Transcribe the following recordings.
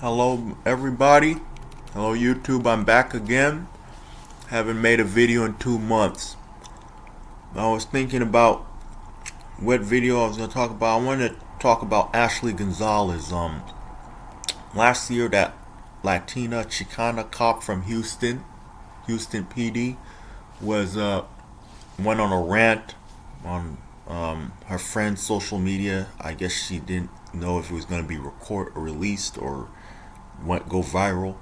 Hello everybody. Hello YouTube. I'm back again. Haven't made a video in 2 months. I was thinking about what video I was gonna talk about. I wanted to talk about Ashley Gonzalez. Last year that Latina Chicana cop from Houston PD was went on a rant on her friend's social media. I guess she didn't know if it was gonna be released or go viral,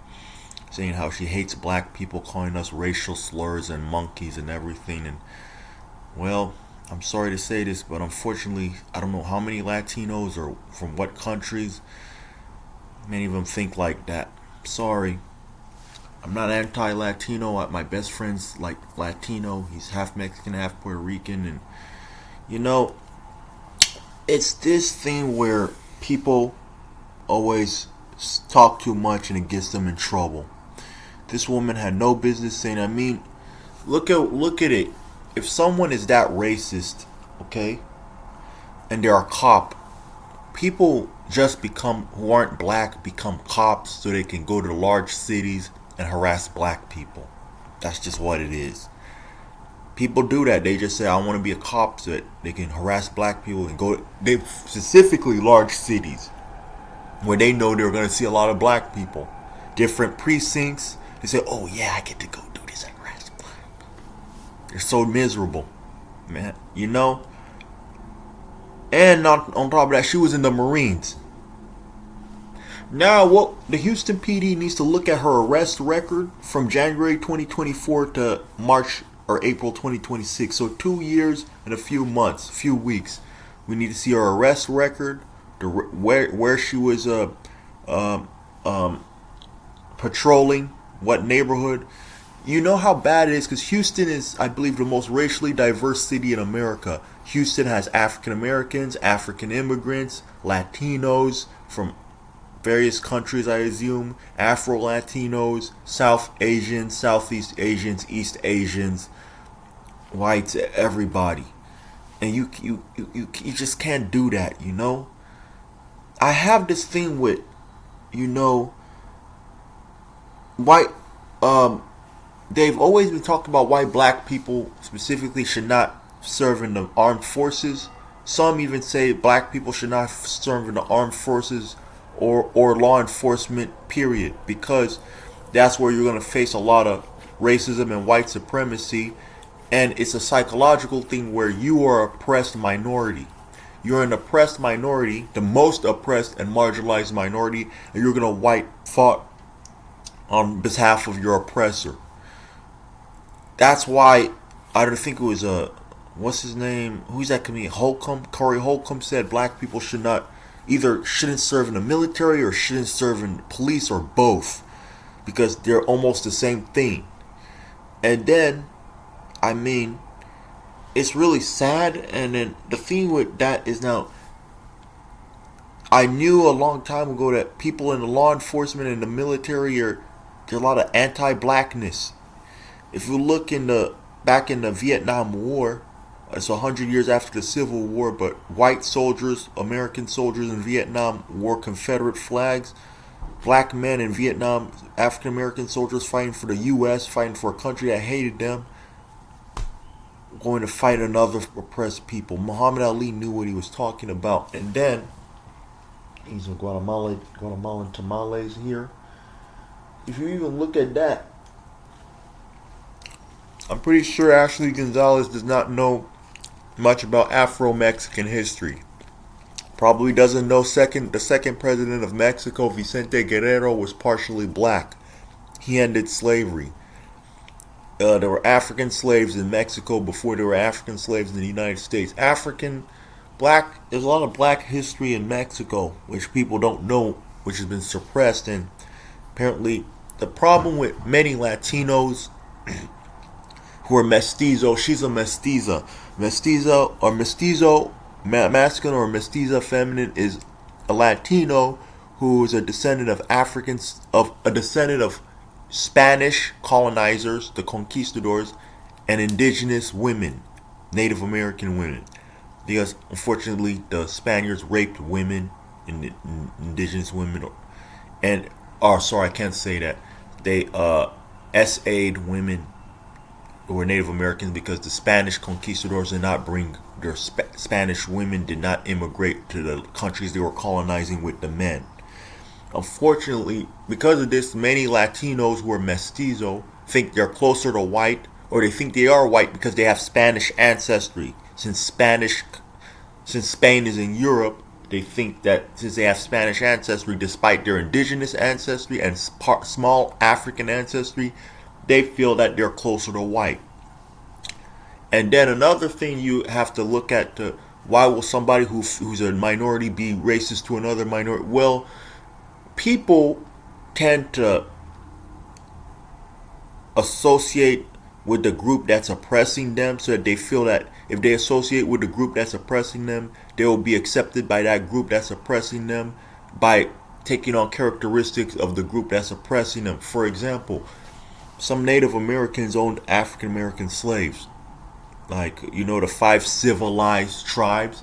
saying how she hates black people, calling us racial slurs and monkeys and everything. And well, I'm sorry to say this, but unfortunately, I don't know how many Latinos or from what countries, many of them think like that. Sorry, I'm not anti-Latino. My best friend's like Latino. He's half Mexican, half Puerto Rican, and you know, it's this thing where people always talk too much and it gets them in trouble. This woman had no business saying. I mean, look at it. If someone is that racist, okay, and they're a cop, people just become who aren't black become cops so they can go to large cities and harass black people. That's just what it is. People do that. They just say, "I want to be a cop," so that they can harass black people and go. They specifically large cities where they know they're going to see a lot of black people, different precincts. They say, "Oh yeah, I get to go do this and harass black people." They're so miserable, man. And not on top of that, she was in the Marines. Now, what the Houston PD needs to look at her arrest record from January 2024 to March or April 2026. So 2 years and a few months, few weeks. We need to see her arrest record, where she was um, um, patrolling, what neighborhood. You know how bad it is because Houston is, I believe, the most racially diverse city in America. Houston has African Americans, African immigrants, Latinos from various countries, I assume, Afro Latinos, South Asians, Southeast Asians, East Asians, whites, everybody. And you just can't do that, you know? I have this thing with, you know, white they've always been talking about why black people specifically should not serve in the armed forces. Some even say black people should not serve in the armed forces or law enforcement, period, because that's where you're going to face a lot of racism and white supremacy. And it's a psychological thing where you are an oppressed minority. You're an oppressed minority, the most oppressed and marginalized minority, and you're going to fight on behalf of your oppressor. That's why I don't think it was what's his name? Who's that comedian? Holcomb. Corey Holcomb said black people shouldn't serve in the military or shouldn't serve in police or both because they're almost the same thing. And then, I mean, it's really sad. And then the thing with that is now, I knew a long time ago that people in the law enforcement and the military there's a lot of anti-blackness. If you look back in the Vietnam War, it's 100 years after the Civil War, but white soldiers, American soldiers in Vietnam wore Confederate flags. Black men in Vietnam, African American soldiers fighting for the U.S., fighting for a country that hated them, going to fight another oppressed people. Muhammad Ali knew what he was talking about. And then, he's a Guatemalan tamales here. If you even look at that, I'm pretty sure Ashley Gonzalez does not know much about Afro-Mexican history. Probably doesn't know the second president of Mexico, Vicente Guerrero, was partially black. He ended slavery. There were African slaves in Mexico before there were African slaves in the United States. There's a lot of black history in Mexico, which people don't know, which has been suppressed. And apparently, the problem with many Latinos who are mestizo, she's a mestiza. Mestizo, masculine or mestiza feminine, is a Latino who is a descendant of Spanish colonizers, the conquistadors, and indigenous women, Native American women. Because unfortunately, the Spaniards raped women, indigenous women, and oh, sorry, I can't say that. They SA'd women who were Native Americans because the Spanish conquistadors did not bring their Spanish women did not immigrate to the countries they were colonizing with the men. Unfortunately, because of this, many Latinos who are mestizo think they're closer to white, or they think they are white because they have Spanish ancestry. Since Spain is in Europe, they think that since they have Spanish ancestry, despite their indigenous ancestry and small African ancestry, they feel that they're closer to white. And then another thing you have to look at: why will somebody who's a minority be racist to another minority? Well, people tend to associate with the group that's oppressing them, so that they feel that if they associate with the group that's oppressing them, they will be accepted by that group that's oppressing them by taking on characteristics of the group that's oppressing them. For example, some Native Americans owned African American slaves. Like, the 5 civilized tribes: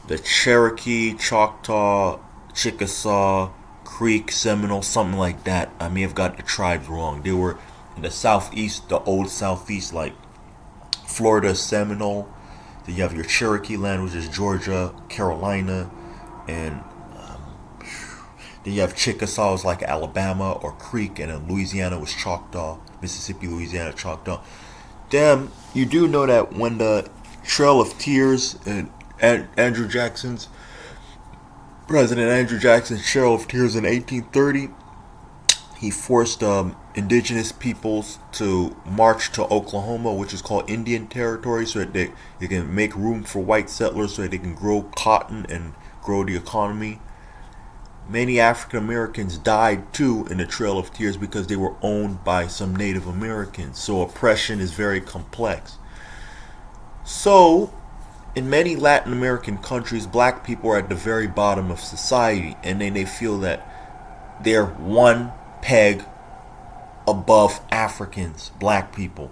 the Cherokee, Choctaw, Chickasaw, Creek, Seminole, something like that. I may have got the tribes wrong. They were in the southeast, the old southeast, like Florida, Seminole. Then you have your Cherokee land, which is Georgia, Carolina, and then you have Chickasaws like Alabama or Creek, and then Louisiana was Choctaw, Mississippi, Louisiana, Choctaw. Damn, you do know that when the Trail of Tears and President Andrew Jackson's Trail of Tears in 1830, he forced indigenous peoples to march to Oklahoma, which is called Indian Territory, so that they can make room for white settlers so that they can grow cotton and grow the economy. Many African Americans died too in the Trail of Tears because they were owned by some Native Americans. So oppression is very complex. So, in many Latin American countries, black people are at the very bottom of society, and then they feel that they're one peg above Africans, black people.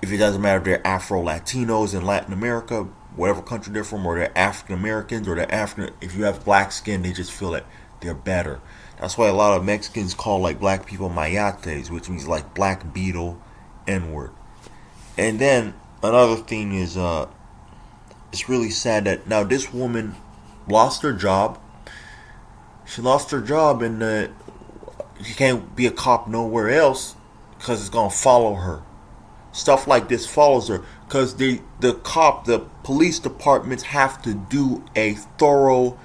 If it doesn't matter if they're Afro-Latinos in Latin America, whatever country they're from, or they're African Americans, or they're African, if you have black skin, they just feel that they're better. That's why a lot of Mexicans call like black people mayates, which means like black beetle, N-word. And then another thing is, it's really sad that now this woman lost her job. She lost her job, and she can't be a cop nowhere else because it's gonna follow her. Stuff like this follows her because the police departments have to do a thorough.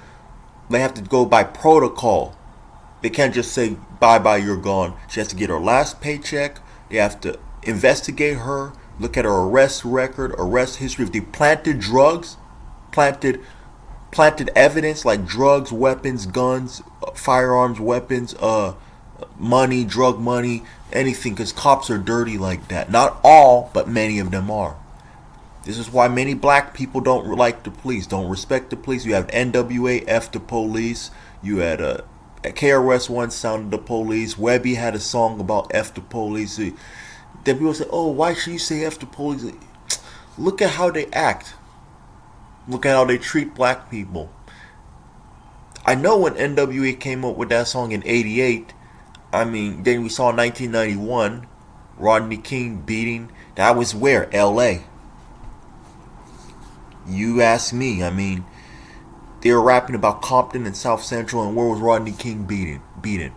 They have to go by protocol. They can't just say bye, you're gone. She has to get her last paycheck. They have to investigate her, look at her arrest record, arrest history. If they planted drugs, planted evidence like drugs, weapons, guns, firearms, weapons, money, drug money, anything, because cops are dirty like that. Not all, but many of them are. This is why many black people don't like the police, don't respect the police. You have NWA, F the police. You had KRS One sounded the police. Webby had a song about F the police. Then people say, oh, why should you say F the police? Look at how they act. Look at how they treat black people. I know when NWA came up with that song in 88, then we saw 1991, Rodney King beating. That was where? LA. You ask me. They were rapping about Compton and South Central, and where was Rodney King beaten?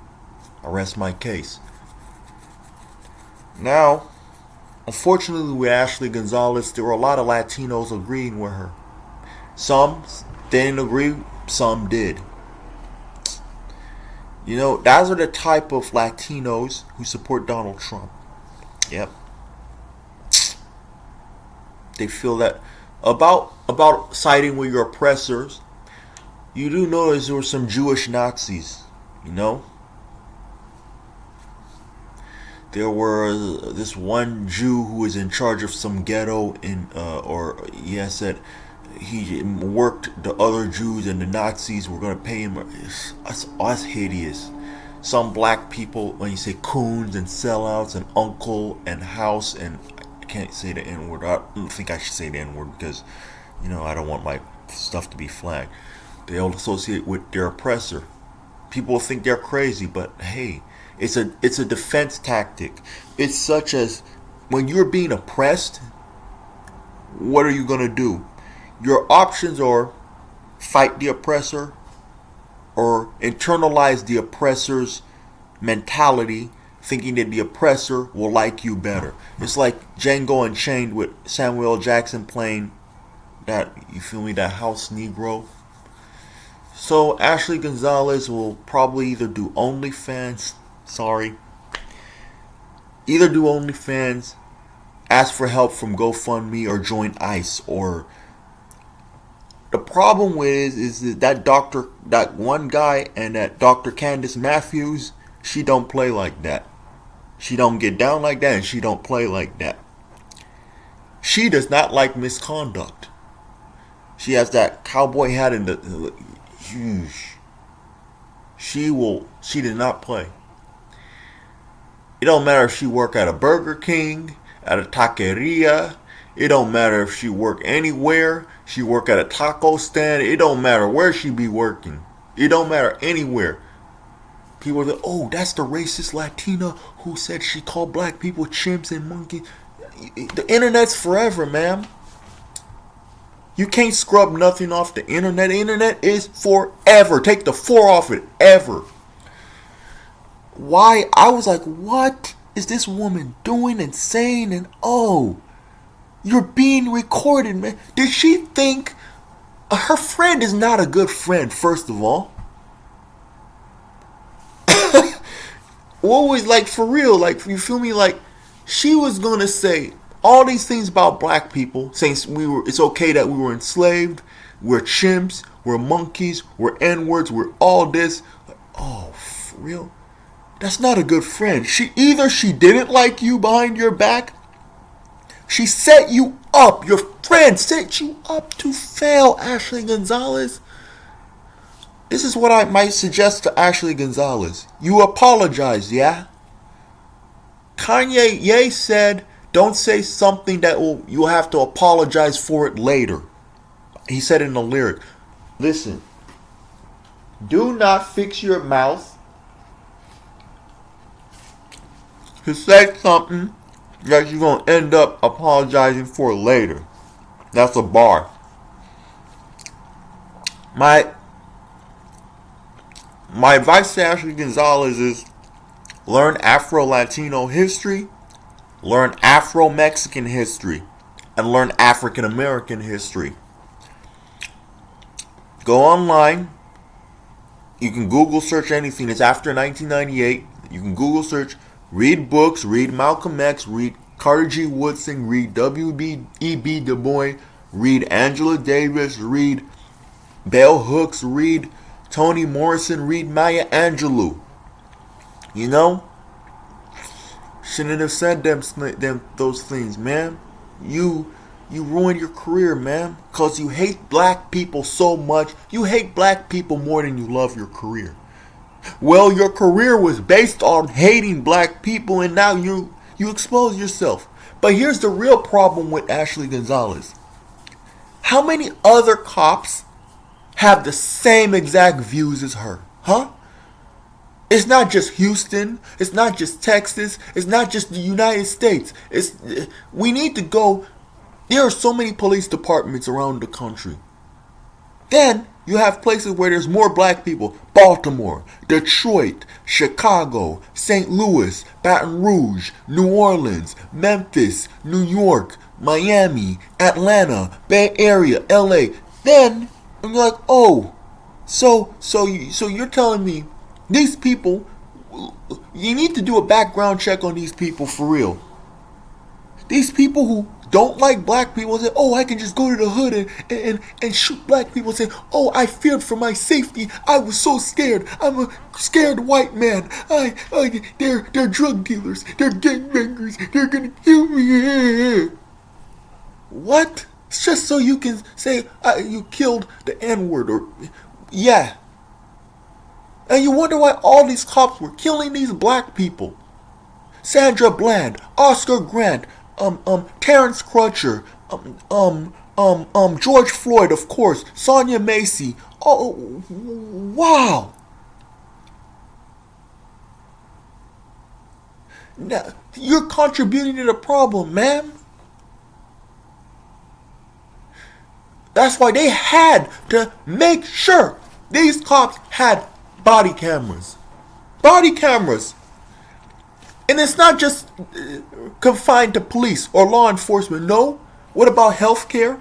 I rest my case. Now, unfortunately with Ashley Gonzalez, there were a lot of Latinos agreeing with her. Some didn't agree, some did. Those are the type of Latinos who support Donald Trump. Yep. They feel that about siding with your oppressors. You do notice there were some Jewish Nazis, There were this one Jew who was in charge of some ghetto said he worked the other Jews, and the Nazis were going to pay him. That's hideous. Some black people, when you say coons and sellouts and uncle and house, and I can't say the N-word. I don't think I should say the N-word because, I don't want my stuff to be flagged. They all associate with their oppressor. People think they're crazy, but hey, it's a defense tactic. It's such as when you're being oppressed, what are you gonna do? Your options are fight the oppressor or internalize the oppressor's mentality, thinking that the oppressor will like you better. It's like Django Unchained with Samuel L. Jackson playing that, you feel me, that house Negro. So Ashley Gonzalez will probably either do OnlyFans, either do OnlyFans, ask for help from GoFundMe, or join ICE. Or the problem with is that one guy and that Dr. Candace Matthews, she don't play like that. She don't get down like that, and she don't play like that. She does not like misconduct. She has that cowboy hat and the huge. She did not play. It don't matter if she work at a Burger King, at a taqueria. It don't matter if she work anywhere. She work at a taco stand. It don't matter where she be working. It don't matter anywhere. People are like, oh, that's the racist Latina who said she called black people chimps and monkeys. The internet's forever, ma'am. You can't scrub nothing off the internet. The internet is forever. Take the 4 off it, ever. Why? I was like, what is this woman doing and saying? And oh, you're being recorded, man. Did she think her friend is not a good friend, first of all? What was, like, for real, like, you feel me? Like, she was gonna say all these things about black people, saying it's okay that we were enslaved, we're chimps, we're monkeys, we're N-words, we're all this. Like, oh, for real? That's not a good friend. She didn't like you behind your back. She set you up. Your friend set you up to fail, Ashley Gonzalez. This is what I might suggest to Ashley Gonzalez. You apologize, yeah? Kanye said, don't say something that you'll have to apologize for it later. He said in the lyric, listen, do not fix your mouth to say something that you're going to end up apologizing for later. That's a bar. My advice to Ashley Gonzalez is learn Afro-Latino history, learn Afro-Mexican history, and learn African-American history. Go online. You can Google search anything. It's after 1998. You can Google search, read books, read Malcolm X, read Carter G. Woodson, read W.E.B. Du Bois, read Angela Davis, read Bell Hooks, read Toni Morrison, read Maya Angelou. You know? Shouldn't have said those things, man. You ruined your career, man. Because you hate black people so much. You hate black people more than you love your career. Well, your career was based on hating black people, and now you expose yourself. But here's the real problem with Ashley Gonzalez. How many other cops have the same exact views as her? Huh? It's not just Houston. It's not just Texas. It's not just the United States. We need to go. There are so many police departments around the country. Then you have places where there's more black people. Baltimore, Detroit, Chicago, St. Louis, Baton Rouge, New Orleans, Memphis, New York, Miami, Atlanta, Bay Area, LA. Then you're like, oh, so you're telling me these people, you need to do a background check on these people for real. These people who don't like black people say, oh, I can just go to the hood and shoot black people, say, oh, I feared for my safety. I was so scared. I'm a scared white man. They're drug dealers. They're gangbangers. They're gonna kill me. What? It's just so you can say you killed the N-word, or yeah. And you wonder why all these cops were killing these black people. Sandra Bland, Oscar Grant, Terrence Crutcher, George Floyd, of course, Sonia Macy. Oh, wow. Now, you're contributing to the problem, ma'am. That's why they had to make sure these cops had body cameras. Body cameras. And it's not just confined to police or law enforcement. No. What about healthcare?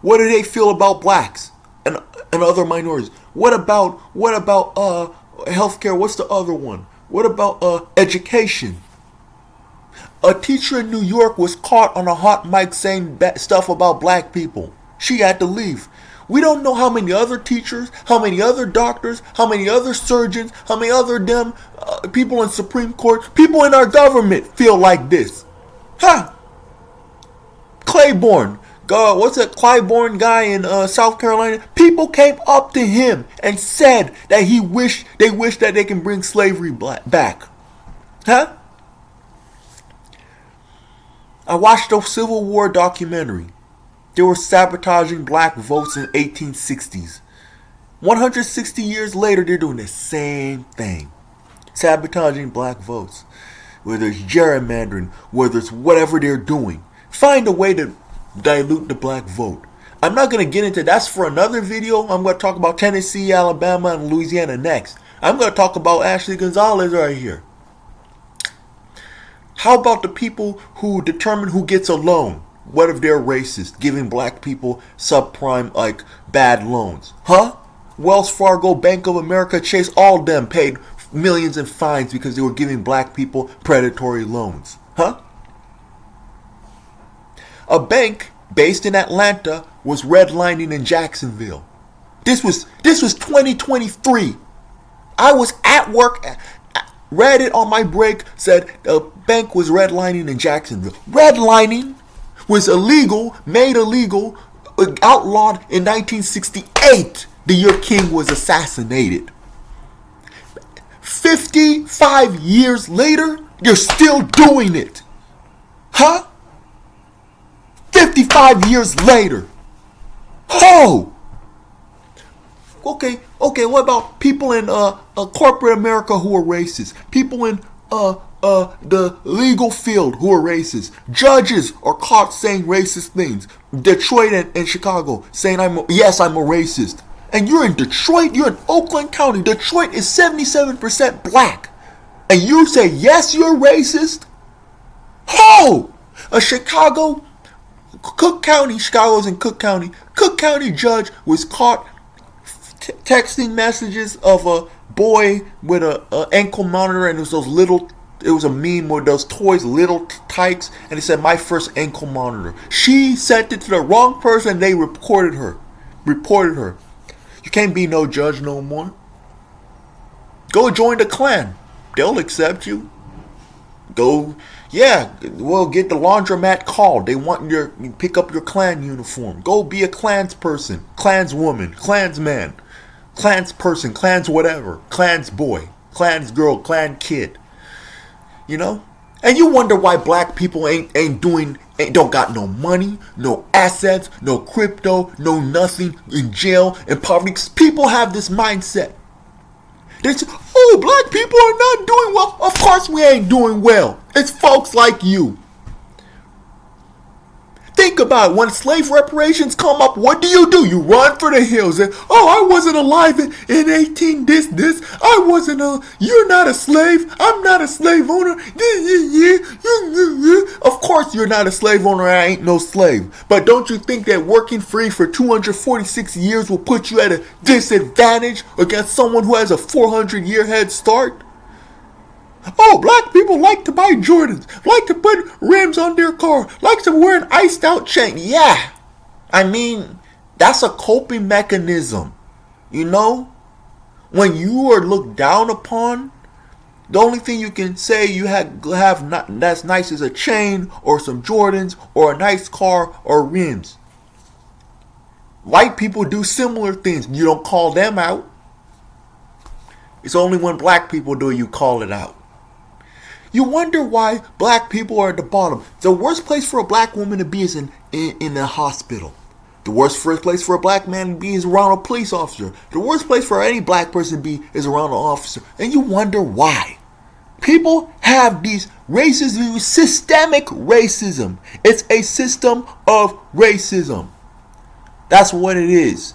What do they feel about blacks and other minorities? What about healthcare? What's the other one? What about education? A teacher in New York was caught on a hot mic saying stuff about black people. She had to leave. We don't know how many other teachers, how many other doctors, how many other surgeons, how many other people in Supreme Court, people in our government feel like this. Huh? Claiborne. God, what's that Claiborne guy in South Carolina? People came up to him and said that they wish that they can bring slavery back. Huh? I watched a Civil War documentary. They were sabotaging black votes in 1860s. 160 years later, they're doing the same thing. Sabotaging black votes. Whether it's gerrymandering, whether it's whatever they're doing. Find a way to dilute the black vote. I'm not going to get into that's for another video. I'm going to talk about Tennessee, Alabama, and Louisiana next. I'm going to talk about Ashley Gonzalez right here. How about the people who determine who gets a loan? What if they're racist, giving black people subprime, like, bad loans? Huh? Wells Fargo, Bank of America, Chase, all of them paid millions in fines because they were giving black people predatory loans. Huh? A bank based in Atlanta was redlining in Jacksonville. This was 2023. I was at work, read it on my break, said the bank was redlining in Jacksonville. Redlining was illegal, made illegal, outlawed in 1968, the year King was assassinated. 55 years later, you're still doing it. Huh? 55 years later. Oh! Okay, what about people in corporate America who are racist? People in the legal field who are racist. Judges are caught saying racist things. Detroit and Chicago saying I'm a racist. And you're in Detroit, you're in Oakland County. Detroit is 77% black. And you say, yes, you're racist? Oh! A Cook County, Chicago's in Cook County. Cook County judge was caught texting messages of a boy with a ankle monitor, and it was a meme with those toys, little tykes, and it said, my first ankle monitor. She sent it to the wrong person, and they reported her. You can't be no judge no more. Go join the Klan. They'll accept you. Get the laundromat called. They want you pick up your Klan uniform. Go be a Klans person, Klans woman, Klans man, Klans person, Klans whatever, Klans boy, Klans girl, Klan kid. You know? And you wonder why black people don't got no money, no assets, no crypto, no nothing, in jail, in poverty. People have this mindset. They say, oh, black people are not doing well. Of course we ain't doing well. It's folks like you. Think about it. When slave reparations come up, what do? You run for the hills. And, I wasn't alive in 18 this. You're not a slave. I'm not a slave owner. Of course you're not a slave owner. I ain't no slave. But don't you think that working free for 246 years will put you at a disadvantage against someone who has a 400-year head start? Oh, black people like to buy Jordans, like to put rims on their car, like to wear an iced out chain. Yeah, I mean, that's a coping mechanism. You know, when you are looked down upon, the only thing you can say you have not that's nice is a chain or some Jordans or a nice car or rims. White people do similar things. You don't call them out. It's only when black people do you call it out. You wonder why black people are at the bottom. The worst place for a black woman to be is in a hospital. The worst place for a black man to be is around a police officer. The worst place for any black person to be is around an officer. And you wonder why. People have these racism, systemic racism. It's a system of racism. That's what it is.